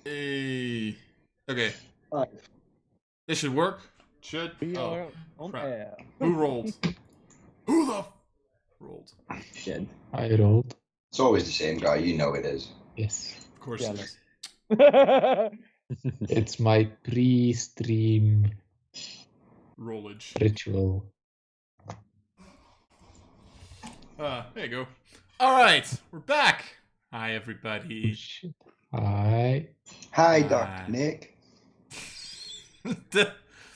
Okay. 5. This should work. Should. We are on crap. air. Who rolled? Who the rolled? Shit. I rolled. It's always the same guy, you know it is. Yes. Of course Yeah, it is. It's my pre-stream Rollage. ritual. There you go. Alright, we're back. Hi, everybody. Shit. Hi. Hi, Dr. Nick.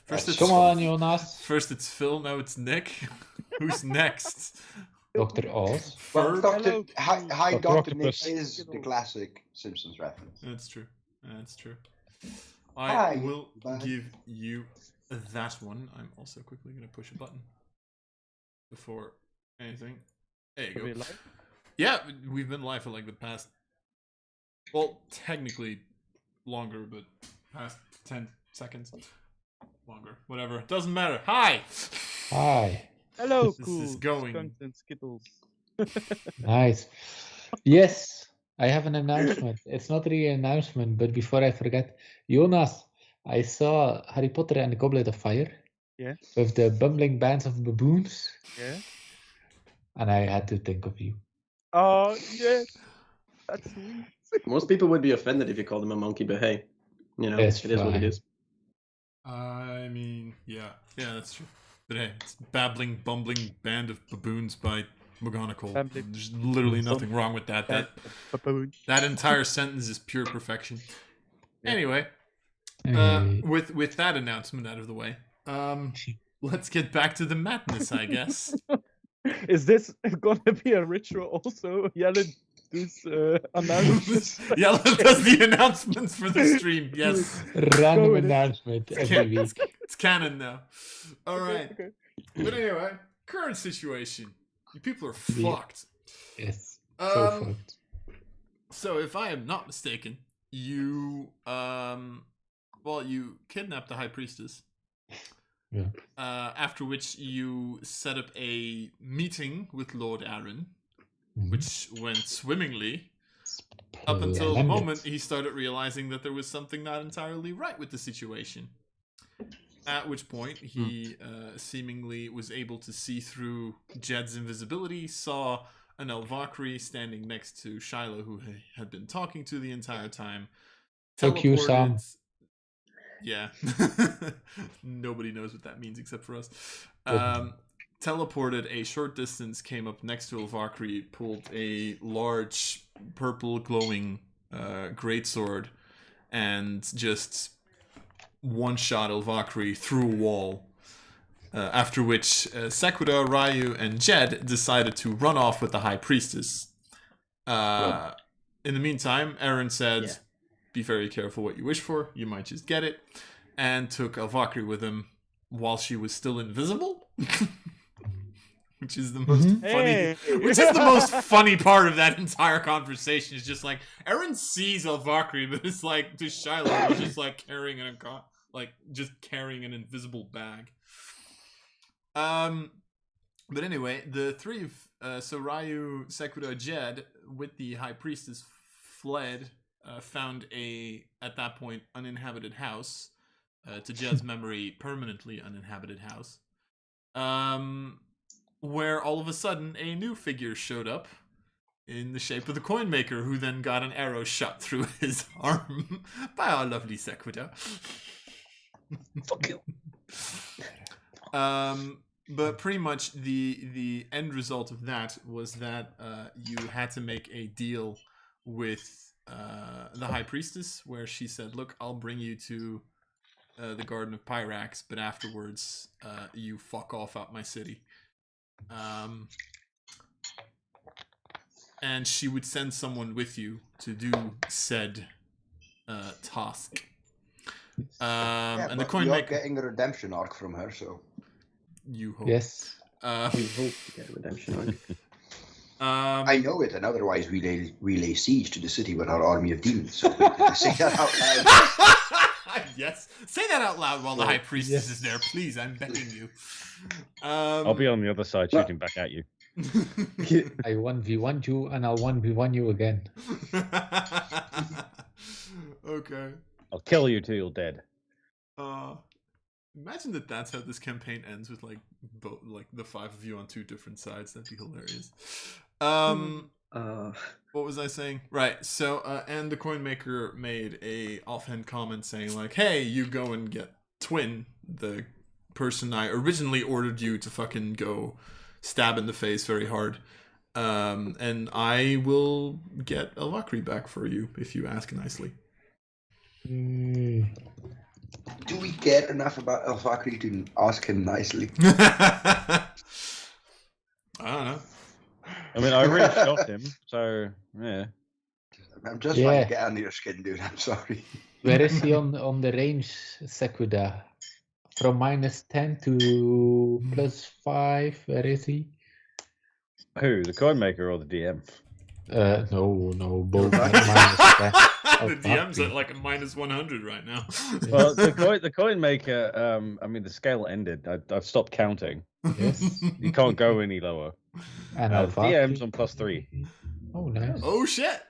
First it's, Come on, Jonas. First it's Phil, now it's Nick. Who's next? Dr. Oz. Well, Ferb? Hi, Dr. Dr. Nick Octopus. is the classic Simpsons reference. That's true. That's true. Hi, I will bye. give you that one. I'm also quickly going to push a button before anything. There you Are we go. live? Yeah, we've been live for like the past, well, technically longer, but past 10 seconds. Longer. Whatever. Doesn't matter. Hi! Hi. Hello, This cool. is going. Skunks and Skittles. Nice. Yes, I have an announcement. It's not really an announcement, but before I forget, Jonas, I saw Harry Potter and the Goblet of Fire. Yeah. With the bumbling bands of baboons, Yeah. and I had to think of you. Oh, yes. That's sweet. Most people would be offended if you called them a monkey, but hey, you know, It's it is what it fine. is. I mean, yeah, that's true. But hey, it's babbling, bumbling band of baboons by McGonagall. Babbling. There's literally nothing wrong with that. Baboon. That entire sentence is pure perfection. Anyway, Hey. with that announcement out of the way, let's get back to the madness, I guess. Is this gonna be a ritual also? Yellen does announcements. Yeah, does the announcements for the stream. Yes, Random with it. announcement every week. it's canon now. All right. Okay. But anyway, current situation. You people are Yeah. fucked. Yes. So Um, fucked. So if I am not mistaken, you you kidnapped the High Priestess. Yeah. After which you set up a meeting with Lord Aaron, Mhm. which went swimmingly up until the Splendid. moment he started realizing that there was something not entirely right with the situation. At which point he seemingly was able to see through Jed's invisibility, saw an Elvakri standing next to Shiloh, who he had been talking to the entire time. Fuck you, Sam. Yeah. Nobody knows what that means except for us. Good. Teleported a short distance, came up next to Elvakri, pulled a large purple glowing greatsword, and just one-shot Elvakri through a wall. After which Sequida, Ryu, and Jed decided to run off with the High Priestess. In the meantime, Aaron said, Yeah. be very careful what you wish for, you might just get it, and took Elvakri with him while she was still invisible. Which is the most funny. Which is the most funny part of that entire conversation. Is just like Aaron sees Elvakri, but it's like to Shiloh, he's just like carrying an invisible bag. But anyway, the three of so Ryu, Sequida, Jed with the High Priestess fled. Found at that point, uninhabited house. To Jed's memory, permanently uninhabited house. Where all of a sudden a new figure showed up in the shape of the Coinmaker, who then got an arrow shot through his arm by our lovely Sequida. Fuck you. But pretty much the end result of that was that you had to make a deal with the High Priestess, where she said, look, I'll bring you to the Garden of Pyrax, but afterwards you fuck off out my city. And she would send someone with you to do said task. And the but we are Coinmaker, getting a redemption arc from her, so... you hope. Yes. We hope to get a redemption arc. I know it, and otherwise we lay siege to the city with our army of demons. So we can say that out loud. Yes, say that out loud while the High Priestess is there, please. I'm begging you. I'll be on the other side shooting back at you. I 1v1 you, and I'll 1v1 you again. Oh Okay. I'll kill you till you're dead. Imagine that's how this campaign ends with like the 5 of you on 2 different sides. That'd be hilarious. What was I saying? Right. So and the Coinmaker made a offhand comment saying like, "Hey, you go and get Twin, the person I originally ordered you to fucking go stab in the face very hard. And I will get a Valkyrie back for you if you ask nicely." Do we care enough about Valkyrie to ask him nicely? I don't know. I mean, I really shot him, so yeah. I'm just trying to get under your skin, dude. I'm sorry. Where is he on the range, Sekuda? From -10 to +5, where is he? Who, the Coinmaker or the DM? No, both at -10. The DM's at like a -100 right now. Well, the Coinmaker, I mean, the scale ended. I've stopped counting. Yes. You can't go any lower. And The DM's on +3. Oh, nice. Oh shit!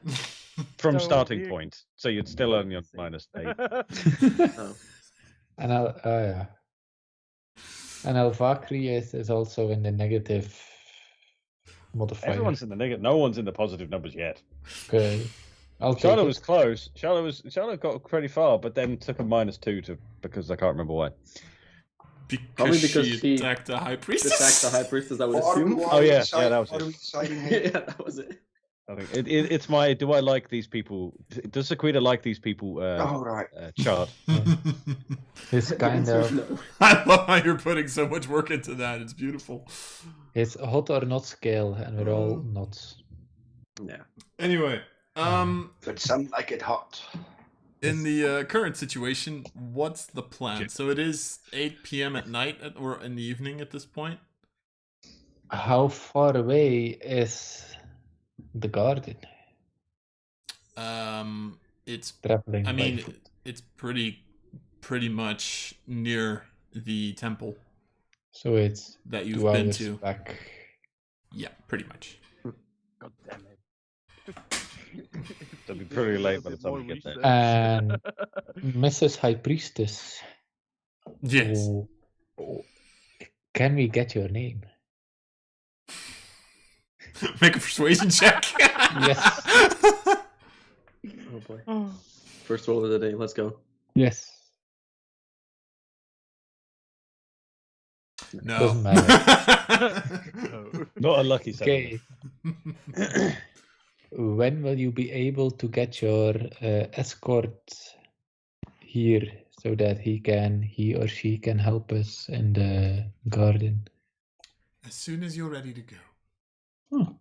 From So starting weird. point. So you'd still only on -8. Oh. And yeah. And Valkyrie is also in the negative modifier. Everyone's in the negative. No one's in the positive numbers yet. Okay. I'll take Charlotte it. was close. Charlotte got pretty far, but then took a -2 because I can't remember why. Probably Because because she she attacked the High Priestess. Attack the High Priestess, I would What are we- assume. what Oh, are we yeah, deciding- that was what it. are we deciding here? Yeah, that was it. I think it's my. Do I like these people? Does Sequita like these people? Oh, right. Chart. It's kind of No. I love how you're putting so much work into that. It's beautiful. it's a hot or not scale, and we're all not. Yeah. Anyway, But some like it hot. in the current situation, what's the plan? So it is 8 p.m. at night or in the evening at this point. How far away is the garden? It's. Traveling. I by mean, foot. it's pretty much near the temple So it's that you've 2 been hours to. back. Yeah, pretty much. God damn it. It'll be pretty late by the time we get there. And Mrs. High Priestess, Yes. can we get your name? Make a persuasion check. Yes. Oh boy. First roll of the day. Let's go. Yes. No. Doesn't matter. Not a lucky set. Okay. When will you be able to get your escort here so that he or she can help us in the garden? As soon as you're ready to go. Oh,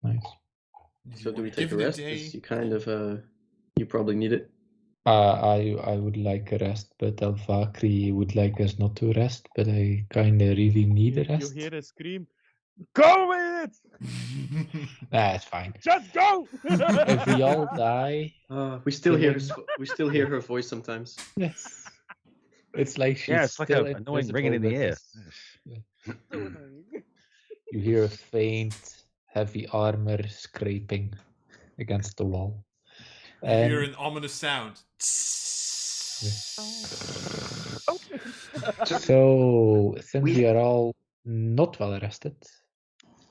nice. So do we Give take a the rest? day- 'Cause you kind of you probably need it. I would like a rest, but Valkyrie would like us not to rest, but I kind of really need a You rest. hear a scream. Go with it! Nah, it's fine. Just go! If we all die, We still hear Killing- we still hear her voice sometimes. yes. It's like she's Yeah, it's like still an annoying ringing in invisible, the but ear. you hear a faint, heavy armor scraping against the wall. You hear And an ominous sound. so, since we are all not well rested,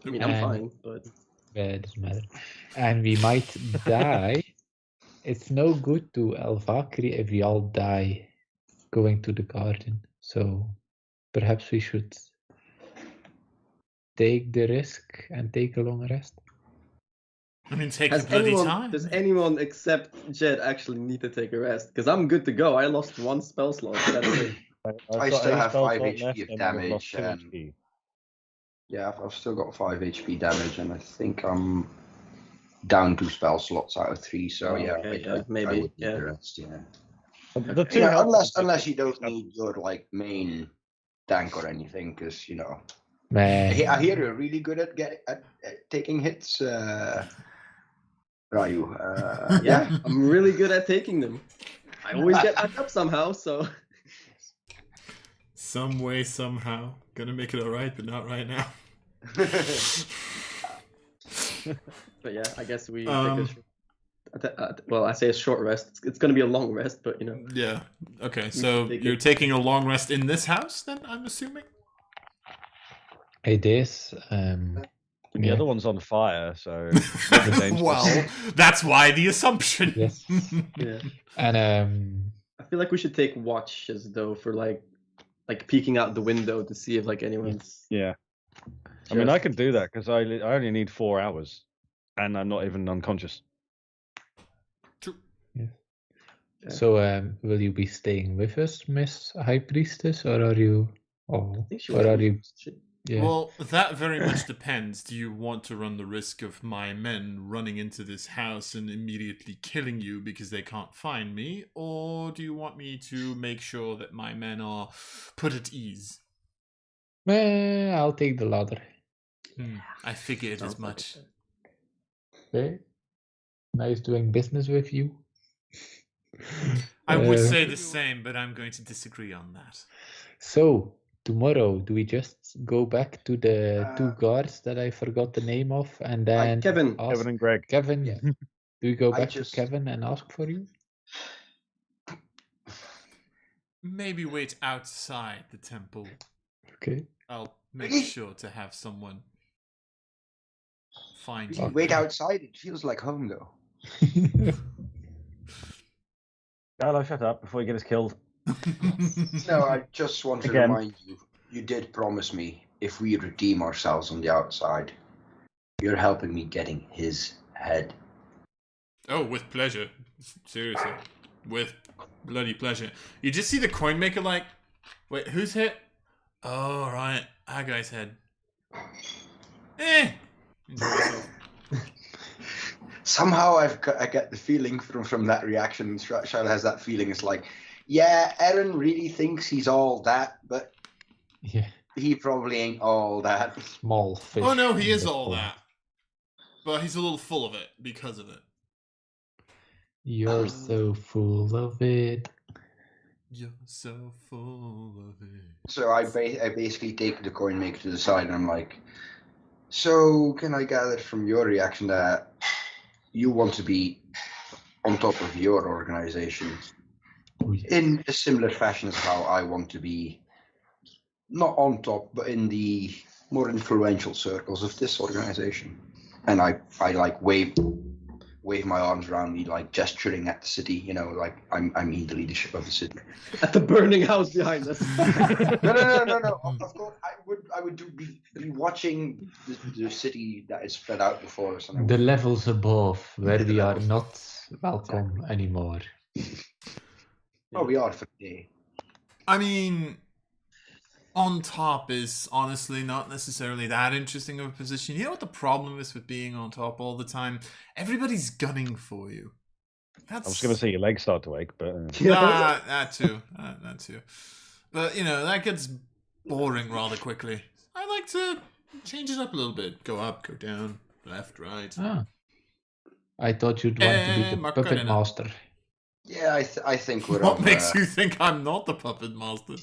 I mean, I'm And- fine, but it doesn't matter, and we might die, it's no good to Valkyrie if we all die going to the garden. So perhaps we should take the risk and take a long rest. I mean, take the has bloody anyone time. does anyone except Jed actually need to take a rest? Because I'm good to go. I lost 1 spell slot. That's it. I still have 5 spell HP slot left of and I've lost damage, 2 and- HP. Yeah, I've still got 5 HP damage, and I think I'm down 2 spell slots out of 3. So Oh, yeah, okay, I yeah, maybe, would need yeah. the rest. Yeah. The two Yeah, help- unless you don't need your like main tank or anything, because you know. Man, I hear you're really good at taking hits, Ryu. Yeah, I'm really good at taking them. I always get back up somehow, so Some way, somehow. Gonna make it alright, but not right now. but yeah, I guess we Um, take this. Well, I say a short rest. It's going to be a long rest, but you know. Yeah. Okay, so take you're it. taking a long rest in this house, then, I'm assuming? It is. The Yeah. other one's on fire, so never dangerous. Well, that's why the assumption. Yes. Yeah. And I feel like we should take watches though for like peeking out the window to see if like anyone's. Yeah. I mean, I just- can do that because I only need 4 hours, and I'm not even unconscious. Yeah. so, will you be staying with us, Miss High Priestess, or are you? Oh, I think she or was are you? she- Yeah. Well, that very much depends. Do you want to run the risk of my men running into this house and immediately killing you because they can't find me? Or do you want me to make sure that my men are put at ease? I'll take the latter. I figured Sounds as like much. it. Okay. Nice doing business with you. I would Uh, say the same, but I'm going to disagree on that. So, tomorrow, do we just go back to the 2 guards that I forgot the name of, and then Kevin. ask Kevin and Greg. Kevin? Yeah. Do we go I back just- to Kevin and ask for you? Maybe wait outside the temple. Okay. I'll make Really? sure to have someone find We you. can wait outside. It feels like home, though. Carlo, shut up before you get us killed. No, I just want to Again. remind you. You did promise me if we redeem ourselves on the outside, you're helping me getting his head. Oh, with pleasure. Seriously. With bloody pleasure. You just see the Coinmaker like, wait, who's hit? Oh, right. Our guy's head. Enjoy yourself. Somehow I get the feeling from that reaction. Charlotte has that feeling. It's like, yeah, Aaron really thinks he's all that, but Yeah. he probably ain't all that. Small fish. Oh, no, he in is the all pond. that. But he's a little full of it because of it. You're so full of it. You're so full of it. So I basically take the coin maker to the side and I'm like, so can I gather from your reaction that you want to be on top of your organization Oh, yeah. in a similar fashion as how I want to be not on top, but in the more influential circles of this organization. And I like wave my arms around me, like gesturing at the city, you know, like I'm in the leadership of the city. At the burning house behind us. No. Of course, I would be watching the city that is spread out before us. And The levels above, where we are not welcome anymore. oh, we are for the day. I mean, on top is honestly not necessarily that interesting of a position. You know what the problem is with being on top all the time? Everybody's gunning for you. That's I was going to say your legs start to ache, but Nah, that too. That too. But, you know, that gets boring rather quickly. I like to change it up a little bit. Go up, go down, left, right. Ah. I thought you'd want to be the Macarena. puppet master. Yeah, I think we're What on. makes you think I'm not the puppet master?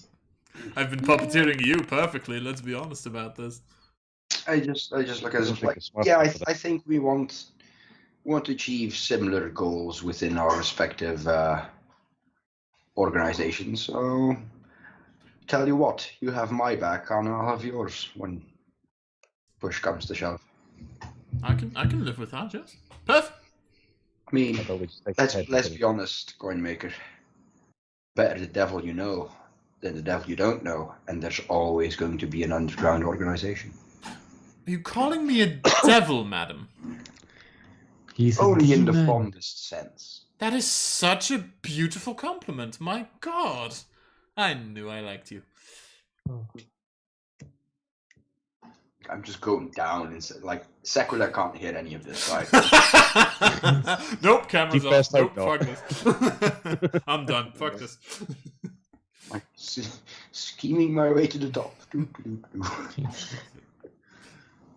I've been puppeteering you perfectly, let's be honest about this. I just look at it Doesn't as think like, it's smart yeah, enough for that. I think we want to achieve similar goals within our respective organizations. So, tell you what, you have my back, and I'll have yours when push comes to shove. I can live with that, yes. Perfect. I mean, I thought we'd just take his head let's and be honest, Coinmaker. Better the devil you know than the devil you don't know, and there's always going to be an underground organization. Are you calling me a devil, madam? He's a Only in the demon. fondest sense. That is such a beautiful compliment, my god. I knew I liked you. I'm just going down and like Secular can't hear any of this, right? Nope, camera's You off. best Nope, hope fuck this. I'm done. Fuck this. Like scheming my way to the top.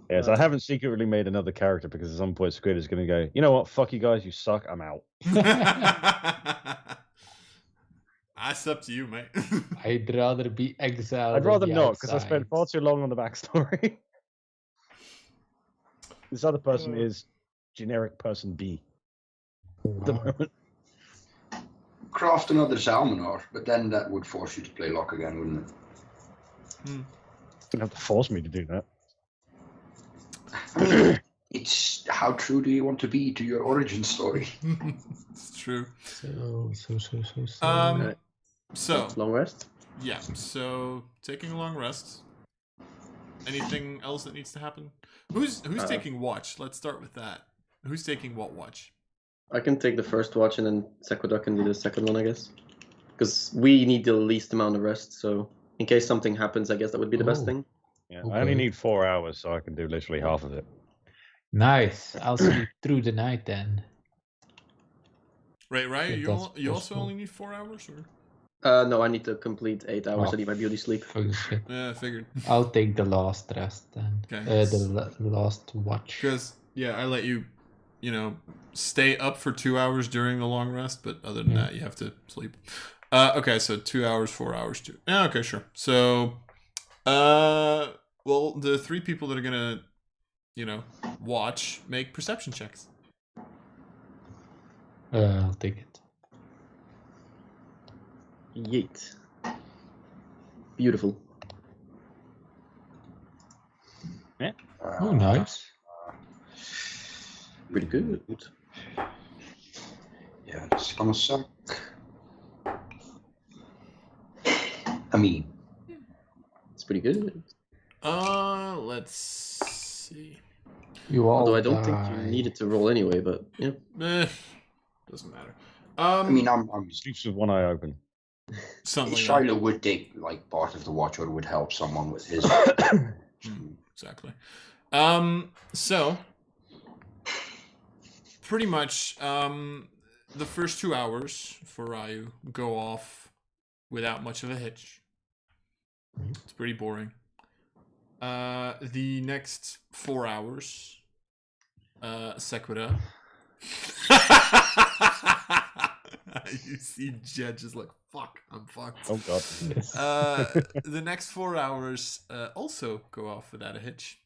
Yes, I haven't secretly made another character because at some point Squid is going to go, you know what, fuck you guys, you suck, I'm out. That's up to you, mate. I'd rather be exiled. I'd rather on the not because I spent outside. far too long on the backstory. This other person is generic person B. at the moment. Craft another Zalmanar, but then that would force you to play lock again, wouldn't it? You have to force me to do that. I mean, it's how true do you want to be to your origin story? It's true. So. Right. So Long rest. yeah, so taking a long rest. Anything else that needs to happen? Who's taking watch? Let's start with that. Who's taking what watch? I can take the first watch and then Sequoia can do the second one, I guess. Because we need the least amount of rest, so in case something happens, I guess that would be the best Oh. thing. Yeah, I only Okay. need 4 hours, so I can do literally half of it. Nice. I'll sleep through the night then. Right, If you that's also possible. only need 4 hours, or? No, I need to complete 8 hours. Oh. I need my beauty sleep. Holy shit. Yeah, I figured. I'll take the last rest then. Okay. The last watch. Because I let you, stay up for 2 hours during the long rest, but other than Yeah. that, you have to sleep. Okay, so 2 hours, 4 hours, 2. Yeah, okay, sure. So, well, the 3 people that are gonna, watch, make perception checks. I'll take it. Yeet. Beautiful. Oh, nice. Pretty good. Yeah, it's gonna suck. I mean, It's pretty good. Let's see. You all Although I don't think die. you needed to roll anyway, but yeah. Doesn't matter. I mean, I'm Sleeps with one eye open. Something like that. Shiloh would take like part of the watch, or would help someone with his. Exactly. So pretty much, the first 2 hours for Ryu go off without much of a hitch. It's pretty boring. The next 4 hours, Sequoia. You see Jed just like, fuck, I'm fucked. Oh god. Yes. The next 4 hours also go off without a hitch.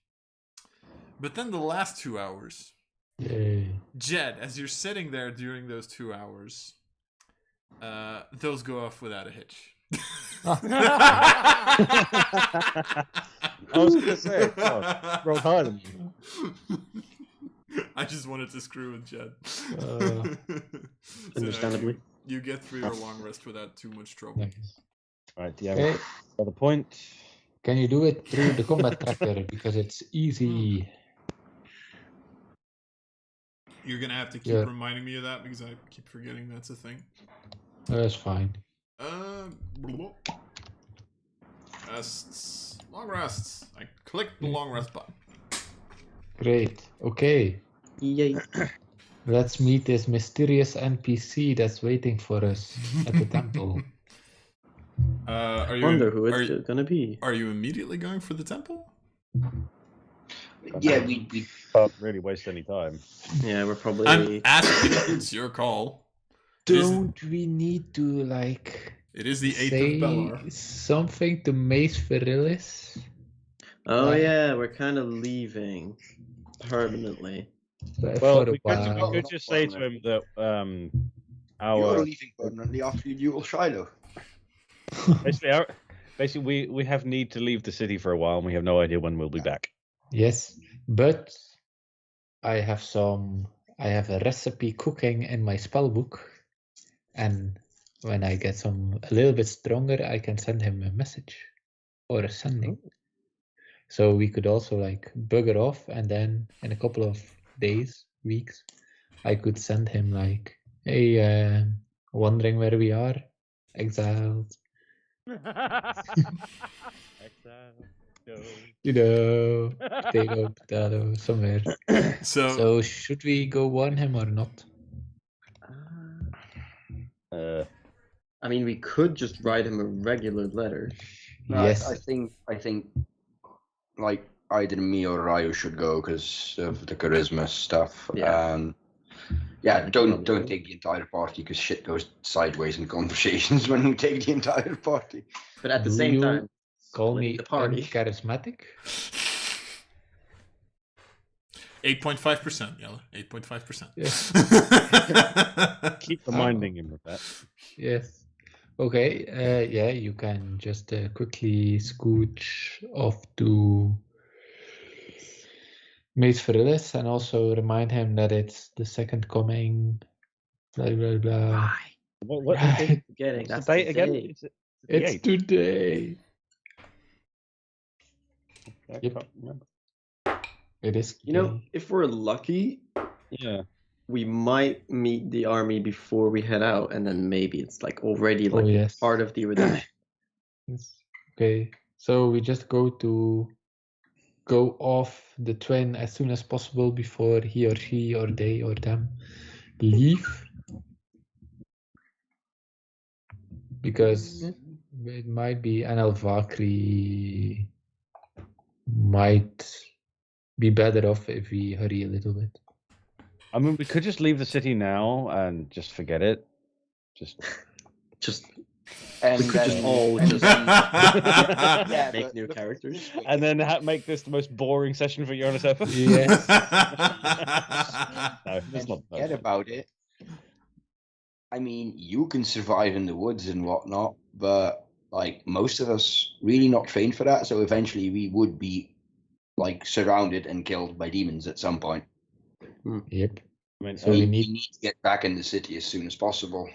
But then the last 2 hours, Yay. Jed, as you're sitting there during those 2 hours, those go off without a hitch. I was gonna say, God, roll hard on you. I just wanted to screw with Jed. Understandably. So you get through your long rest without too much trouble. Nice. Right, do you have Okay. another point? Can you do it through the combat tracker because it's easy? You're gonna have to keep Yeah. reminding me of that because I keep forgetting that's a thing. That's fine. Blah. Rests. Long rests. I clicked the long rest button. Great. Okay. Yay. Let's meet this mysterious NPC that's waiting for us at the temple. Are you? Wonder who are, it's gonna be. are you immediately going for the temple? Yeah, we Can't really waste any time. Yeah, we're probably. I'm asking. It's your call. Don't we need to like It is the 8th say of Belar. something to Mace Virilis? Oh yeah, we're kind of leaving permanently. Well, For a we while. could just say to him that you're our leaving permanently after you duel Shiloh. basically we have need to leave the city for a while, and we have no idea when we'll be back. Yes, but I have a recipe cooking in my spell book, and when I get a little bit stronger, I can send him a message or a sending. So we could also like bugger off, and then in a couple of days, weeks, I could send him like, hey, wondering where we are, exiled, potato, somewhere. So should we go warn him or not? I mean, we could just write him a regular letter. No, Yes. I think like either me or Ryu should go because of the charisma stuff. Yeah. Yeah, don't take the entire party because shit goes sideways in conversations when we take the entire party. But at the Do same you time, Call split me the party. charismatic. 8.5%, Yella. 8.5%. Keep reminding him of that. Yes. Okay. Yeah, you can just quickly scooch off to Mace Virilis and also remind him that it's the second coming. Blah blah blah. What Right. Forgetting, what's that's the date again? today. Is it the It's 8th? today. I Yep. can't remember. It is. You know, today. if we're lucky, Yeah. we might meet the army before we head out, and then maybe it's like already Oh, like yes. part of the redemption. Yes. Okay. So we just go off the train as soon as possible before he or she or they or them leave. Because it might be an Valkyrie might be better off if we hurry a little bit. I mean, we could just leave the city now and just forget it. Just Just And we could just then- all and just then- yeah, make but new the- characters. and then make this the most boring session for you on a Zephyr. Yes. No, that's and not forget bad. about it. I mean, you can survive in the woods and whatnot, but like most of us really not trained for that. So eventually we would be like surrounded and killed by demons at some point. Yep. I mean, So we we need to get back in the city as soon as possible.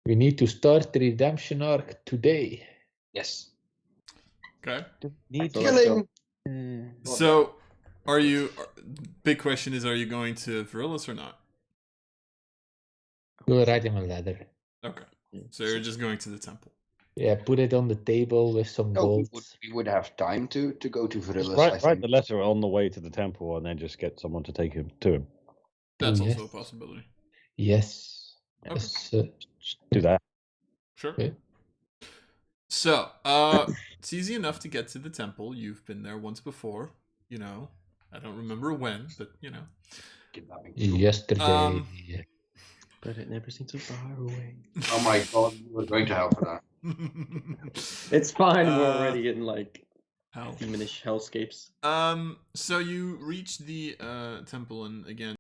to start the redemption arc today. Yes. Okay. need So to let's Killing. So, are you? Big question is: are you going to Virilis or not? We'll write him a letter. Okay. So you're just going to the temple. Yeah, put it on the table with some No, gold. we would have time to go to just Virilis. write the letter on the way to the temple and then just get someone to take him to him. That's Oh, also yes. a possibility. Yes. Okay. Yes, Just do that. Sure. Okay. So, it's easy enough to get to the temple. You've been there once before. You know, I don't remember when, but you know. Yesterday. But it never seems so far away. Oh my god, you were going to help for that. It's fine. We're already getting like Hell. demonish hellscapes. So you reach the temple, and again,